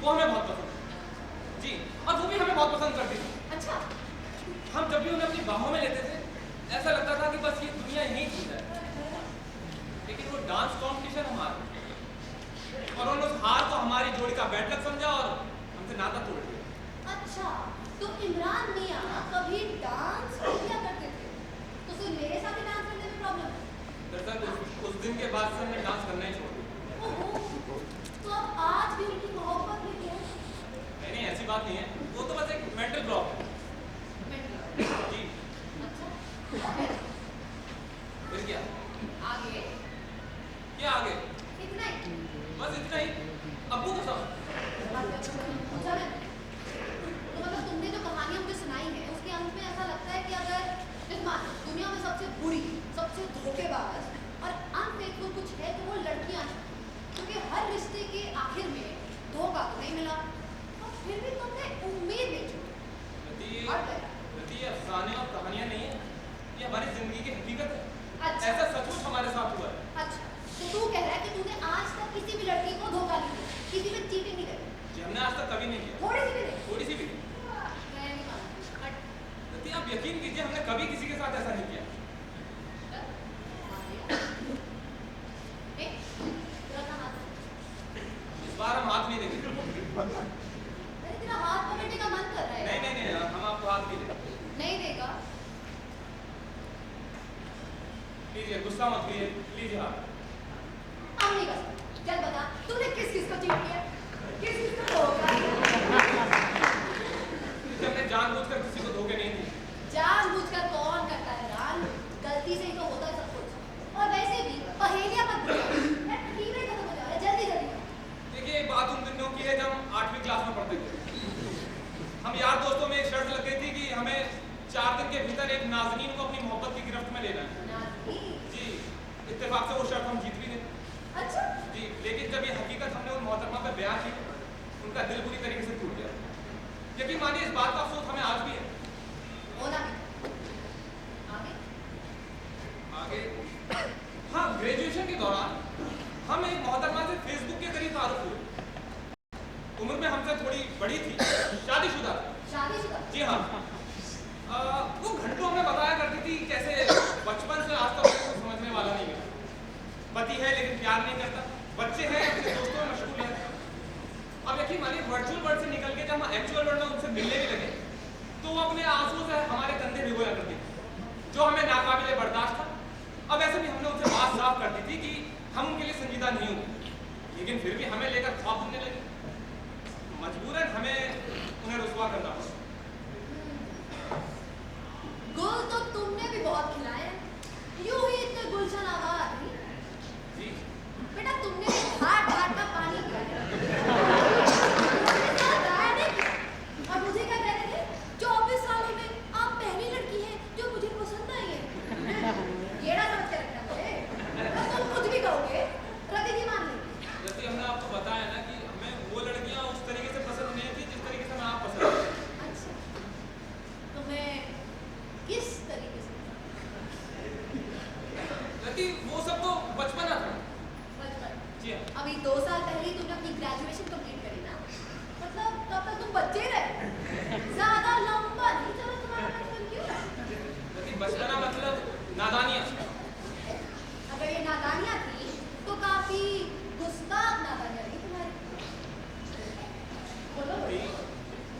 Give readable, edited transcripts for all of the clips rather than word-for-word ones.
वो हमें बहुत पसंद है जी, और वो भी हमें बहुत पसंद करती थी। अच्छा। हम जब भी उन्हें अपनी बाहों में लेते थे, ऐसा लगता था कि बस ये दुनिया यहीं छूट जाए। लेकिन वो डांस कॉम्पिटिशन हमारा, और उन्होंने उस हार को हमारी जोड़ी का बैड लक समझा और हमसे नाता तोड़ दिया। अच्छा, तो इमरान मियाँ कभी डांस नहीं किया करते थे, तो सिर्फ मेरे साथ ही डांस करने में प्रॉब्लम है? दरअसल उस दिन के बाद से हमने डांस करना ही छोड़ दिया। ओहो, तो अब आज भी उनकी मोहब्बत में क्यों? नहीं, ऐसी बात नहीं है, वो तो बस एक मेंटल ब्लॉक है जी। अच्छा, फिर क्या आगे? क्या आगे? इतना ही? बस इतना ही। अब्बू को सब पूछा मैंने। तो मतलब तुमने जो कहानियां मुझे सुनाई है उसके अंत में ऐसा लगता है कि अगर दुनिया में सबसे बुरी, सबसे धोखेबाज और अनफेथफुल कुछ है तो वो लड़कियां हैं, क्योंकि हर रिश्ते के आखिर में धोखा तो नहीं मिला और फिर भी तुमने उम्मीद नहीं छोड़ी। ये अफसाने और कहानियां नहीं है, ये हमारी जिंदगी की हकीकत है। अच्छा। ऐसा सचमुच हमारे साथ हुआ है। अच्छा, तो तू कह रहा है कि तूने आज तक किसी भी लड़की को धोखा नहीं दिया, किसी में चीटिंग नहीं करी? जी, हमने आज तक कभी नहीं किया। थोड़ी सी भी नहीं? थोड़ी सी भी नहीं। मैं नहीं मानती। आप यकीन कीजिए, हमने कभी किसी के साथ ऐसा नहीं किया। इस बार हम हाथ नहीं देंगे। तेरा हाथ पकड़ने का मन कर रहा है? नहीं नहीं नहीं, हम आपको हाथ नहीं देंगे। नहीं देगा? लीजिए, गुस्सा मत कीजिए, लीजिए हाथ। अब नहीं कर सकता। चल बता, तूने किस किस को चीट किया? किस किस को धोखा दिया? हमने जानबूझकर किसी को धोखे नहीं दिए। जानबूझकर कौन करता है रान? गलती से ही तो होता है सब कुछ। और वैसे भी पहेलियां मत बुझाओ। टीवी खत्म हो जा रहा है, जल्दी जल्दी करो। देखिए, एक बात उन दिनों की है जब हम 8वीं क्लास में पढ़ते थे। हम यार दोस्तों में एक शर्त लग गई थी कि हमें 4 दिन के भीतर एक नाज़नीन को अपनी मोहब्बत की गिरफ्त में लेना है। नाज़नीन? जी, इत्तेफाक से वो शर्त हम जीत भी गए। अच्छा। जी, लेकिन जब ये हकीकत हमने उन मोहतरमा पर बयान की, उनका दिल बुरी तरीके से टूट गया। यकीन मानिए, इस बात का अफसोस हमें आज भी है। होना भी। आगे? आगे? हाँ, ग्रेजुएशन के दौरान हम एक मोहतरमा से फेसबुक के जरिए तारुफ हुए। उम्र में हमसे थोड़ी बड़ी थी, शादीशुदा थी। शादीशुदा? जी हाँ। वो घंटों हमें बताया करती थी कैसे बचपन से आज तक उसको समझने वाला नहीं है। पति है लेकिन प्यार नहीं करता, बच्चे हैं अपने दोस्तों में मशगूल है। अब यकीन मानिए, वर्चुअल वर्ल्ड से निकल के जब हम एक्चुअल वर्ल्ड में उनसे मिलने भी लगे तो वो अपने आंसू से हमारे कंधे भिगोया करती थी, जो हमें नाकाबिले बर्दाश्त था। अब ऐसे भी हमने उनसे बात साफ कर दी थी कि हम उनके लिए संजीदा नहीं होंगे, लेकिन फिर भी हमें लेकर ख्वाब बुनने लगे। मजबूरन हमें उन्हें रुसवा करना पड़ा। गुल तो तुमने भी बहुत खिलाए हैं। यूं ही इतने गुलशन आबाद नहीं। जी बेटा, तुमने भी घाट घाट का पानी पिया है। तुमने साथ राय नहीं किया। और मुझे क्या कह रहे थे? 24 सालों में आप पहली लड़की हैं जो मुझे पसंद आई है। येड़ा समझ के रखना मुझे। और तुम कुछ भी कहोगे, रवि की मान लेंगे। जैसे हमने आपको बताया ना कि हमें वो लड़कियां उस तरीके से पसंद नहीं थी जिस तरीके से हमें आप पसंद है। अच्छा, तुम्हें किस तरीके से? वो सब तो बचपना था। बचपन? जी हाँ। अभी 2 साल पहले ही तुमने अपनी ग्रेजुएशन कंप्लीट करी ना, मतलब तब तक तुम बच्चे रहे। ज्यादा लंबा नहीं चला तुम्हारा बचपन। क्यों? बचपना मतलब नादानियाँ। अगर ये नादानियाँ थी तो काफी गुस्ताख नादानियाँ थी तुम्हारी। बोलो।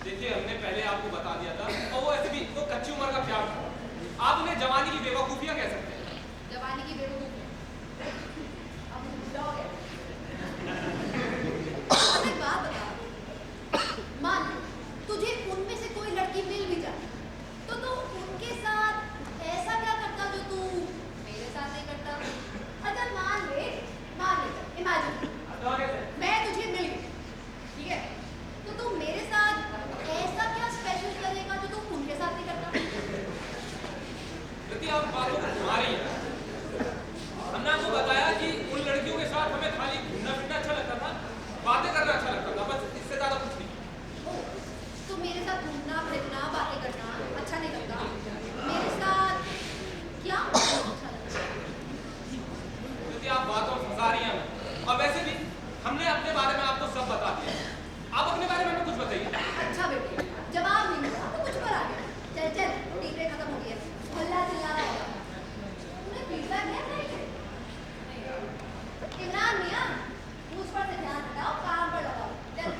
देखिए, हमने पहले आपको बता दिया था, और वो ऐसे भी वो कच्ची उम्र का प्यार था। आप उन्हें जवानी की बेवकूफियाँ कह सकते हैं। जवानी की बेवकूफी। अब मुझे बुरा हो गया। अब एक बात बता, मान लो तुझे उनमें से कोई लड़की मिल भी जाए तो तू उनके साथ ऐसा क्या करता जो तू मेरे साथ नहीं करता? अगर मान ले, इमेजिन मैं तुझे मिल गई, ठीक है, तो तू मेरे साथ ऐसा क्या स्पेशल करेगा जो तू उनके साथ नहीं करता? आप बातों को घुमा रही हैं। हमने आपको बताया कि उन लड़कियों के साथ हमें खाली घूमना फिरना अच्छा लगता था, बातें करना अच्छा लगता था, बस इससे ज्यादा कुछ नहीं। तो मेरे साथ घूमना फिरना बातें करना अच्छा नहीं लगता? मेरे साथ क्या अच्छा लगता? क्योंकि आप बातों में फंसा रही हैं। और वैसे भी हमने अपने बारे में आपको सब बता दिया। आप अपने बारे में हमें कुछ बताइए। अच्छा बेटे, जवाब नहीं मिला तो कुछ पर आ गया। चल चल, टीचर खत्म हो गया। हल्ला चिल्ला रहा होगा। तूने फीडबैक दिया नहीं? इमरान मियां, उस पर से ध्यान हटाओ, काम पर लगाओ। चल।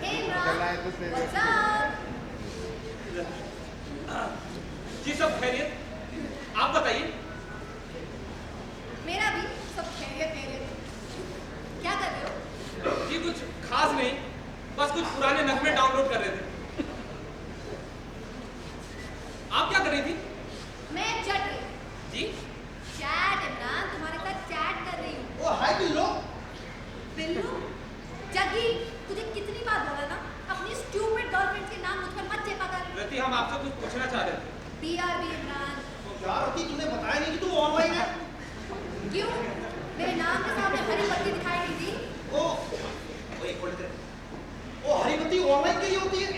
Hey Imran, what's up? जी सब खैरियत, आप बताइए। मेरा भी सब खैरियत खैरियत। क्या कर रहे हो? जी कुछ खास नहीं, बस कुछ पुराने नगमे डाउनलोड कर रहे थे। आप क्या कर रही थी? मैं चट रही हूँ। जी चैट इमरान, तुम्हारे साथ चैट कर रही हूँ। ओ हाय बिल्लो। बिल्लू, जग्गी, तुझे कितनी बार बोला ना अपनी स्टूपिड गर्लफ्रेंड के नाम मुझ पर मत चेपा कर। रति, हम आपसे कुछ पूछना चाह रहे थे। BRB इमरान। यार रति, तूने बताया नहीं कि तू ऑनलाइन है। क्यों? मेरे नाम के सामने हरी बत्ती दिखाई दी थी। ओ एक मिनट। ओ हरी बत्ती ऑनलाइन के लिए होती है?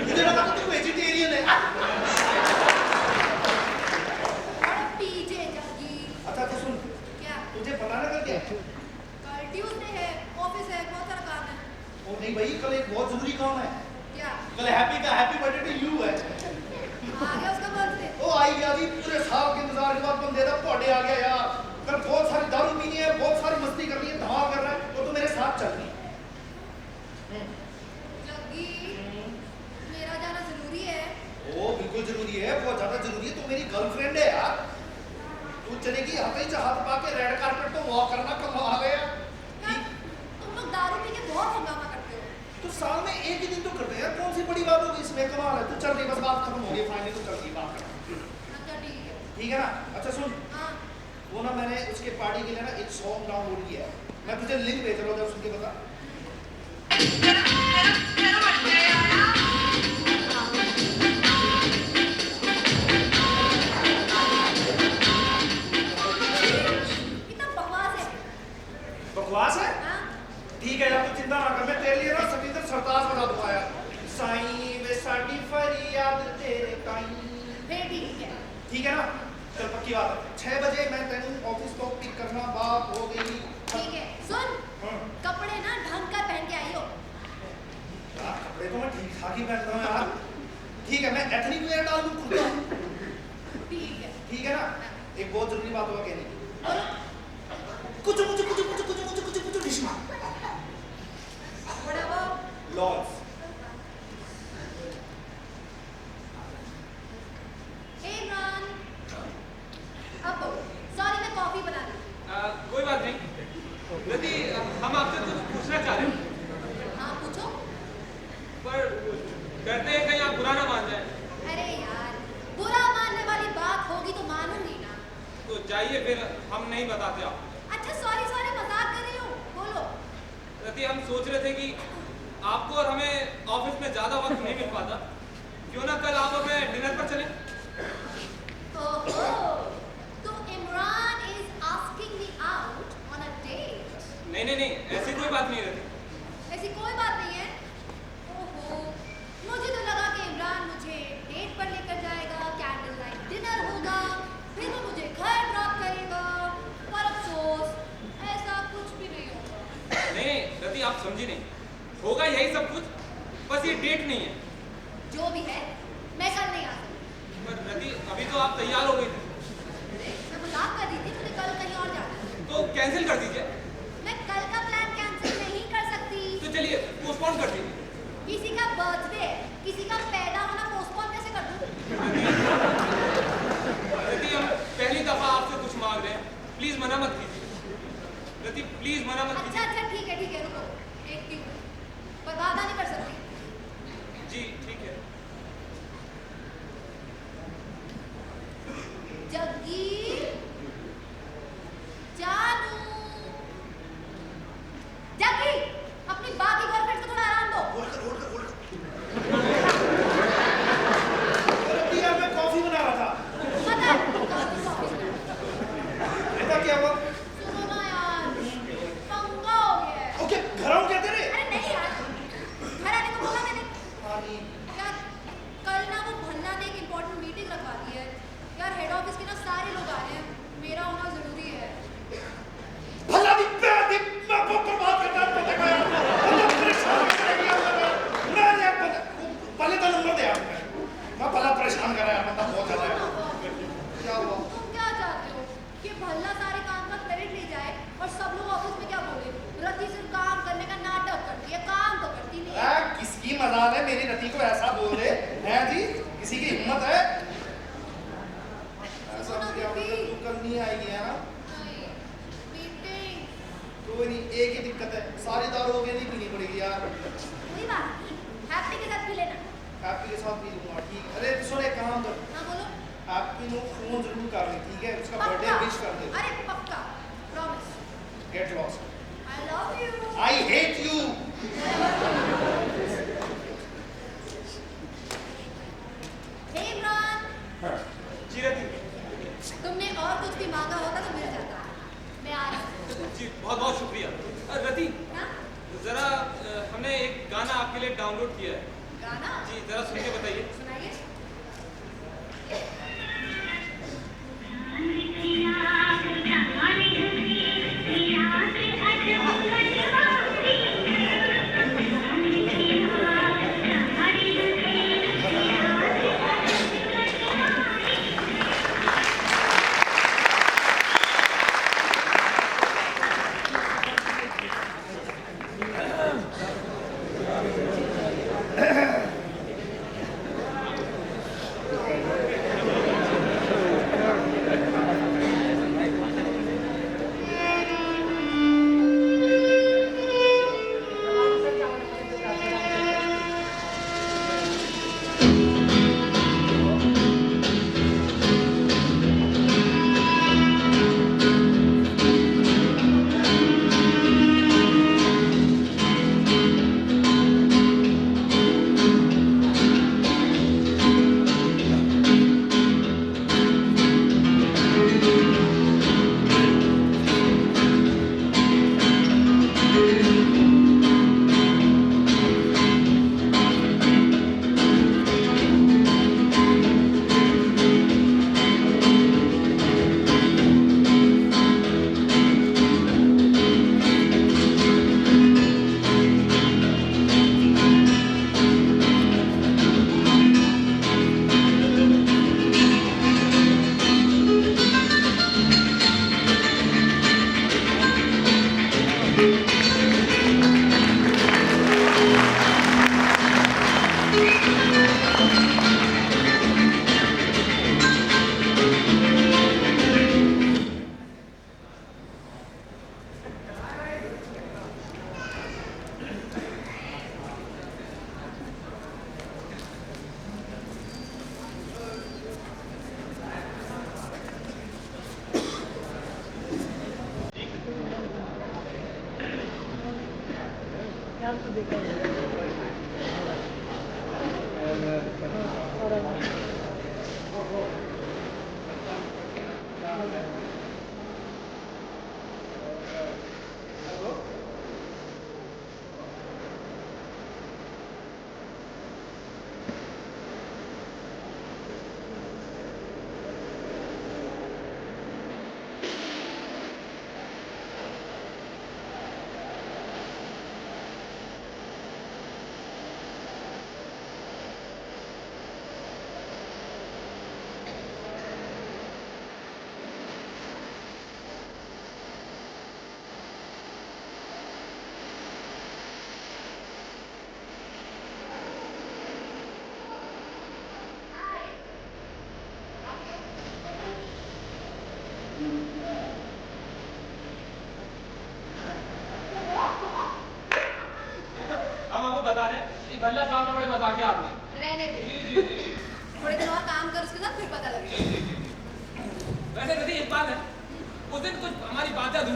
मुझे लगा कि तू वेजिटेरियन है। अरे पीछे जग्गी। अच्छा तो सुन, क्या? तुझे पता ना कल क्या है? कल ट्यूसडे है, ऑफिस है, बहुत सारा काम है। ओ नहीं भाई, कल एक बहुत जरूरी काम है। क्या? कल हैप्पी बर्थडे टू यू है। आ गया उसका बर्थडे। ओ आई गया जी, पूरे साल के इंतजार के बाद बंदे दा बर्थडे आ गया यार। कल बहुत सारी दारू पीनी है, बहुत सारी मस्ती करनी है, धमाल करना है, तो तू मेरे साथ चल रही है। जग्गी, मेरा जाना जरूरी है। ओ बिल्कुल जरूरी है, बहुत ज्यादा जरूरी है। तू मेरी गर्लफ्रेंड है यार। तू चलेगी हाथ ही हाथ पा के रेड कारपेट तो वॉक करना, कम आ गया। यार, तुम लोग दारू पी के बहुत हंगामा करते हो। तो साल में एक ही दिन तो करते हैं यार, कौन सी बड़ी बात होगी इसमें? कमाल है। तू चल रही, बस बात खत्म हो गई, फाइनली तो चल रही बात खत्म। अच्छा ठीक है। ठीक है ना? अच्छा सुन, हाँ, वो ना मैंने उसके पार्टी के लिए ना एक सॉन्ग डाउनलोड किया है, मैं तुझे लिंक भेज रहा हूँ, जब सुन के बता। कितना बकवास है। बकवास है? हाँ? ठीक है यार, तू चिंता ना कर, मैं तेरे लिए ना सतिंदर सरताज बजा दूंगा यार। साईं वे साडी फरियाद तेरे ताईं। फिर ठीक है। ठीक है ना? चल पक्की बात है, 6 बजे मैं तेनू ऑफिस को पिक करना, बात हो गई। ठीक है, सुन, हाँ। कपड़े ना ढंग कर पहन के आई हो। यार कपड़े तो मैं ठीक ठाक ही पहनता हूँ यार। ठीक है, मैं एथनिक वेयर डाल दूँ खुद को। ठीक है। ठीक है ना? एक बहुत जरूरी बात होगा कहने की। बोलो। कुछ डिशमा बड़ा वो। लॉर्ड्स। हे इमरान, अब बोलो। सॉरी, मैं कॉफी बना दी। कोई बात नहीं रति, हम आपसे कुछ पूछना चाह रहे हैं, हाँ पूछो। पर डरते हैं कहीं आप बुरा ना मान जाए। अरे यार, बुरा मानने वाली बात होगी तो मानूंगी ना। तो जाइए, फिर हम नहीं बताते आप। अच्छा सॉरी सॉरी, मजाक कर रही हूँ, बोलो। रति, हम सोच रहे थे कि आपको और हमें ऑफिस में ज्यादा वक्त नहीं मिल पाता, क्यों ना कल आप और मैं डिनर पर चलें। ओहो, तो Imran is asking me out on a date. नहीं, ऐसी कोई बात नहीं रहती। ऐसी कोई बात नहीं है। ओहो, मुझे तो लगा कि इमरान मुझे डेट पर लेकर जाएगा, कैंडल लाइट डिनर होगा, फिर वो मुझे घर ड्रॉप करेगा, पर अफसोस ऐसा कुछ भी नहीं होगा। नहीं रति, आप समझी नहीं, होगा यही सब कुछ, बस ये डेट नहीं है। जो भी है, मैं कल नहीं आ सकती। पर रति, अभी तो आप तैयार हो गई थी। मैं मजाक कर रही थी, मुझे कल कहीं और जाना है। तो कैंसिल कर दीजिए। मैं कल का प्लान कैंसिल नहीं कर सकती। तो चलिए पोस्टपोन कर दीजिए। किसी का बर्थडे, किसी का पैदा होना पोस्टपोन कैसे कर दूं? मना मत कीजिए रति, प्लीज मना मत अच्छा कीजिए। अच्छा ठीक है रुको, एक मिनट, पर वादा नहीं कर सकती। जी ठीक है। जग्गी, जानू, जग्गी, अपनी बाकी गर्लफ्रेंड को थोड़ा आराम दो। होल्ड कर। मैं कॉफी बना रहा था। पता है कॉफी बना। ऐसा क्या हुआ? सुनो ना यार, पंगा हो गया है। ओके, घर आऊं क्या तेरे? अरे नहीं यार, घर आने को बोला मैंने। पानी। यार कल ना वो भन्ना ने एक इम्पोर्टेंट मीटिंग रखवा दी है यार, हेड ऑफिस के ना सारे लोग आ रहे हैं, मेरा होना जरूरी है। भला भी मैं बर्बाद करता हूं, पता है यार। मतलब परेशान कर दिया मैं यार, पहले तो नंबर दे यार। मैं भला परेशान कर रहा है बंदा बहुत ज्यादा है। क्या हुआ? तुम क्या चाहते हो कि भल्ला सारे काम का क्रेडिट ले जाए और सब लोग ऑफिस में क्या बोले, रति सिर्फ काम करने का नाटक करती है, काम तो करती नहीं है। किसकी मजाल है मेरी रति को ऐसा बोल दे? हैं जी, किसी की हिम्मत है? ऐसा सुनो क्या दीदी। तू कल नहीं आएगी है ना? नहीं, मीटिंग। कोई नहीं, एक ही दिक्कत है, सारी दारू हो गई, नहीं पीनी पड़ेगी यार। कोई बात नहीं, हैप्पी के साथ पी लेना। हैप्पी के साथ पी लूंगा, ठीक। अरे सुन, एक काम कर, हाँ बोलो। हैप्पी नो फोन जरूर कर ले, ठीक है? उसका बर्थडे पक्का। विश कर दे। अरे पक्का, promise. Get lost. I love you. I hate you. Hey Imran, जी रति। तुमने और कुछ भी मांगा होता तो मिल जाता। मैं आ रहा हूँ। जी बहुत बहुत शुक्रिया। रति, हाँ? जरा हमने एक गाना आपके लिए डाउनलोड किया है। गाना? जी जरा सुन के बताइए। सुनाइए।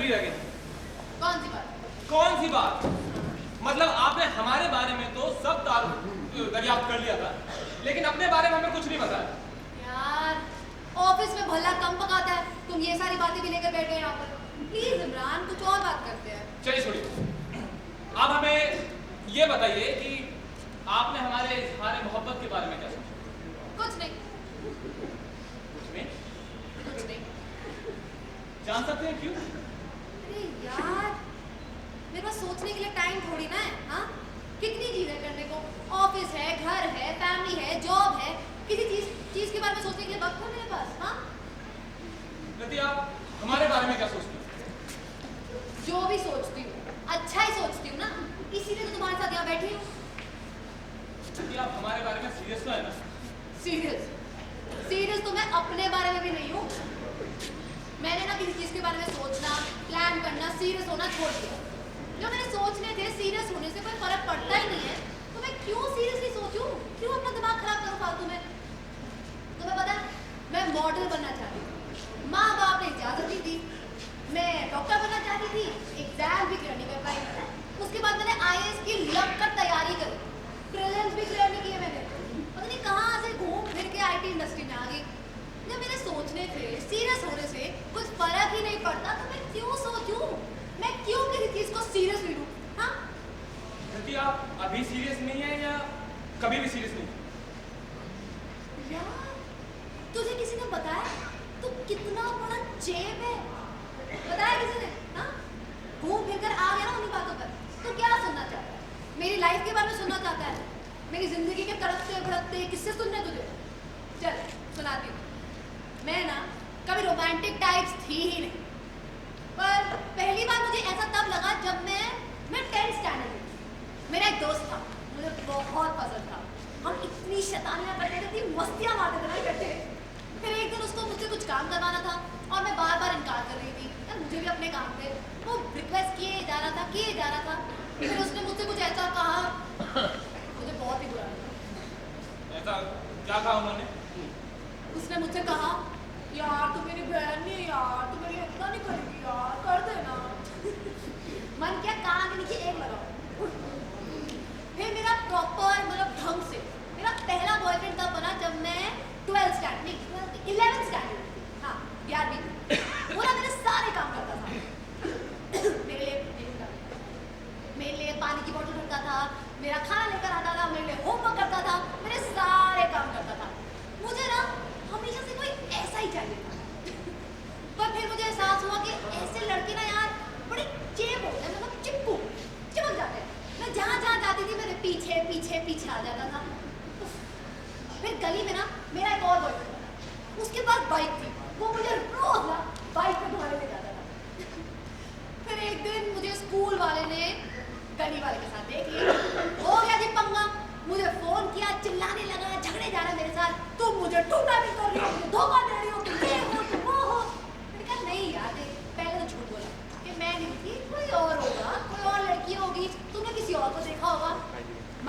अधूरी रह गई। कौन सी बात? कौन सी बात? मतलब आपने हमारे बारे में तो सब दरियाफ्त कर लिया था, लेकिन अपने बारे में हमें कुछ नहीं बताया। यार ऑफिस में भला कम पकाता है, तुम ये सारी बातें भी लेकर बैठे हैं यहाँ पर। प्लीज इमरान, कुछ और बात करते हैं। चलिए छोड़िए, आप हमें ये बताइए कि आपने हमारे इज़हार मोहब्बत के बारे में क्या सोचा? कुछ नहीं। कुछ नहीं? कुछ नहीं। जान सकते हैं क्यों? अरे यार, मेरे पास सोचने के लिए टाइम थोड़ी ना है। हाँ, कितनी चीजें करने को, ऑफिस है, घर है, फैमिली है, जॉब है, किसी चीज के बारे में सोचने के लिए वक्त है मेरे पास? हाँ, कृति, आप हमारे बारे में क्या सोचती हैं? जो भी सोचती हूँ अच्छा ही सोचती हूँ ना, इसीलिए तो तुम्हारे साथ यहाँ बैठी हूँ। कृति, आप हमारे बारे में सीरियस तो है ना? सीरियस तो मैं अपने बारे में भी नहीं हूँ। मैंने ना किसी चीज के बारे में सोचना, प्लान करना, सीरियस होना छोड़ दिया। जो मेरे सोचने थे, सीरियस होने से कोई फर्क पड़ता ही नहीं है, तो मैं क्यों सीरियसली सोचूं? क्यों अपना दिमाग खराब करूं फालतू में? तुम्हें पता है, मैं मॉडल बनना चाहती थी, माँ बाप ने इजाजत दी थी। मैं डॉक्टर बनना चाहती थी, एग्जाम भी क्लियर नहीं कर पाई। उसके बाद मैंने IAS की लग कर तैयारी करी, प्रीलिम्स भी क्लियर नहीं किए मैंने। पता नहीं कहाँ से घूम फिर के IT इंडस्ट्री में आ गई। जब मेरे सोचने थे, सीरियस होने से कुछ फर्क ही नहीं पड़ता, तो मैं क्यों सोचूं? मैं क्यों किसी चीज को सीरियस ले लूं? हाँ? कृति, आप अभी सीरियस नहीं है या कभी भी सीरियस नहीं? यार, तुझे किसी ने बताया तू कितना बड़ा चेप है? बताया किसी ने? हाँ? घूम फिर कर आ गया ना उन्हीं बातों पर। तो क्या सुनना चाहता है? मेरी लाइफ के बारे में सुनना चाहता है? मेरी जिंदगी के तड़पते भड़कते किससे सुनने तुझे? चल सुनाती हूँ। मैं ना कभी रोमांटिक टाइप्स थी ही नहीं, पर पहली बार मुझे ऐसा तब लगा जब मैं 10th स्टैंडर्ड में। मेरा एक दोस्त था, मुझे बहुत पसंद था। हम इतनी शैतानियां करते थे, इतनी मस्तियां मारते थे ना इकट्ठे। फिर एक दिन उसको मुझसे कुछ काम करवाना था और मैं बार बार इनकार कर रही थी। यार मुझे भी अपने काम थे। वो रिक्वेस्ट किए जा रहा था। फिर उसने मुझसे कुछ ऐसा कहा, मुझे बहुत ही बुरा लगा। ऐसा क्या कहा उन्होंने? उसने मुझसे कहा, यार तू मेरी बहन नहीं है यार, तू मेरी इतना नहीं करेगी यार, कर देना। मन क्या, कान के नीचे एक लगाओ। फिर मेरा प्रॉपर मतलब ढंग से मेरा पहला बॉयफ्रेंड तब बना जब मैं 11th स्टैंडर्ड। हाँ, 11वीं। वो ना मेरे सारे काम करता था। मेरे लिए पानी की बोतल रखता था, मेरा खाना लेकर आता था, मेरे लिए होमवर्क करता था, मेरे सारे काम करता था। मुझे ना हमेशा से कोई ऐसा ही चाहिए था। पर फिर मुझे एहसास हुआ कि ऐसे लड़के ना यार बड़े चेप होते हैं, मतलब चिपक जाते हैं। मैं जहाँ जाती थी मेरे पीछे आ जाता था। फिर गली में ना मेरा एक और बॉयफ्रेंड था, उसके पास बाइक थी। वो मुझे रोज ना बाइक पे घुमाने ले जाता था। फिर एक दिन मुझे स्कूल वाले ने गली वाले के साथ देख लिया। हो गया जी पंगा। मुझे फोन किया, चिल्लाने लगा, झगड़े जा रहा मेरे साथ, तुम मुझे टूटा नहीं कर रही हो, तुम धोखा दे रही हो, तुम ये हो, तुम वो हो। मैंने कहा नहीं यार, पहले तो झूठ बोला कि मैं नहीं थी, कोई और होगा, कोई और लड़की होगी, तुमने किसी और को देखा होगा।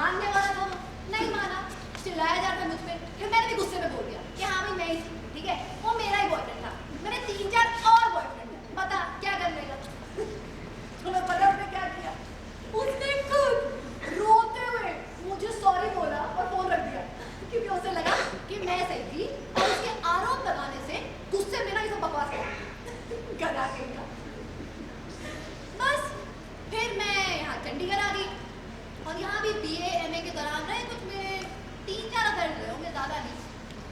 मानने वाला था, नहीं माना, चिल्लाया जा रहा मुझ पे। फिर मैंने भी गुस्से में बोल दिया कि हाँ भाई मैं ही थी, ठीक है, वो मेरा ही बॉयफ्रेंड था। मैंने 3-4 और बॉयफ्रेंड है, बता क्या कर लेगा? तुम्हें पता उसने क्या किया? उसने खुद रोते हुए मुझे सॉरी बोला और फोन रख दिया, क्योंकि उसे लगा कि मैं सही थी और उसके आरोप लगाने से गुस्से में ना ये सब बकवास किया। गधा कहेगा। बस फिर मैं यहाँ चंडीगढ़ आ गई और यहाँ भी BA MA के दौरान रहे कुछ मेरे 3-4 अफेयर रहे होंगे, ज़्यादा नहीं।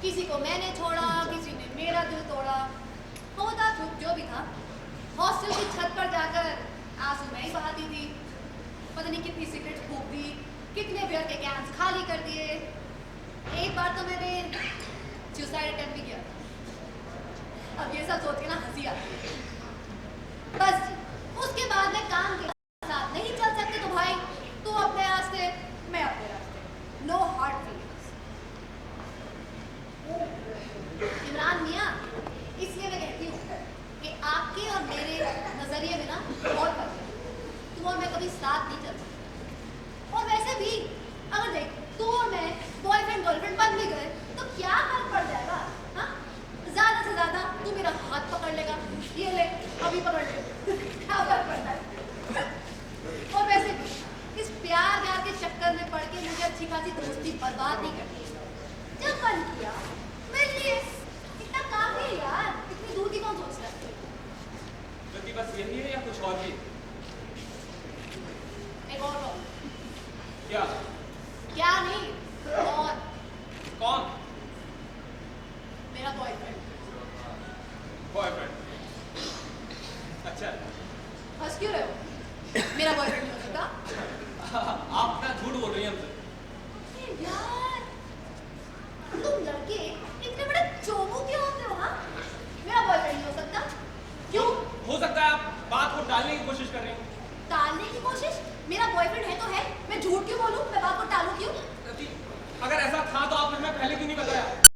किसी को मैंने छोड़ा, किसी ने मेरा दिल तोड़ा, होता जो भी था। हॉस्टल की छत पर जाकर आंसू मैं ही बहाती थी। पता नहीं कितनी सिगरेट फूंक दी, कितने बियर के कैंस खाली कर दिए। एक बार तो मैंने सुसाइड अटेम्प्ट भी किया। अब ये सब सोच के ना हंसी आती है। बस उसके बाद मैं काम के साथ नहीं चल सकती, तो भाई तू अपने रास्ते, मैं अपने रास्ते। No hard feelings. इमरान मियाँ, इसलिए मैं कहती हूँ कि आपके और मेरे नजरिए में ना बहुत फर्क है। तू और मैं कभी साथ नहीं चल सकते। और वैसे भी अगर देख तू और मैं बॉयफ्रेंड गर्लफ्रेंड बन भी गए तो क्या फर्क पड़ जाएगा? हाँ, ज्यादा से ज्यादा तू मेरा हाथ पकड़ लेगा, ये ले अभी पकड़ ले। अच्छी खासी दोस्ती बर्बाद नहीं करती। जब मन किया मिल लिए, इतना काफी है यार, इतनी दूर की कौन सोचता है। गति बस यही है या कुछ और भी? एक और बात। क्या? क्या नहीं और कौन? मेरा बॉयफ्रेंड। बॉयफ्रेंड? अच्छा। हंस क्यों रहे हो? मेरा बॉयफ्रेंड नहीं हो सकता। आप ना झूठ बोल रही हैं हमसे। अरे यार, तुम लड़के इतने बड़े चोमू क्यों होते हो? हाँ, मेरा बॉयफ्रेंड नहीं हो सकता। क्यों? हो सकता है आप बात को टालने की कोशिश कर रही हो। टालने की कोशिश? मेरा बॉयफ्रेंड है तो है, मैं झूठ क्यों बोलूं? मैं बात को टालूं क्यों? गति, अगर ऐसा था तो आपने हमें पहले क्यों नहीं बताया?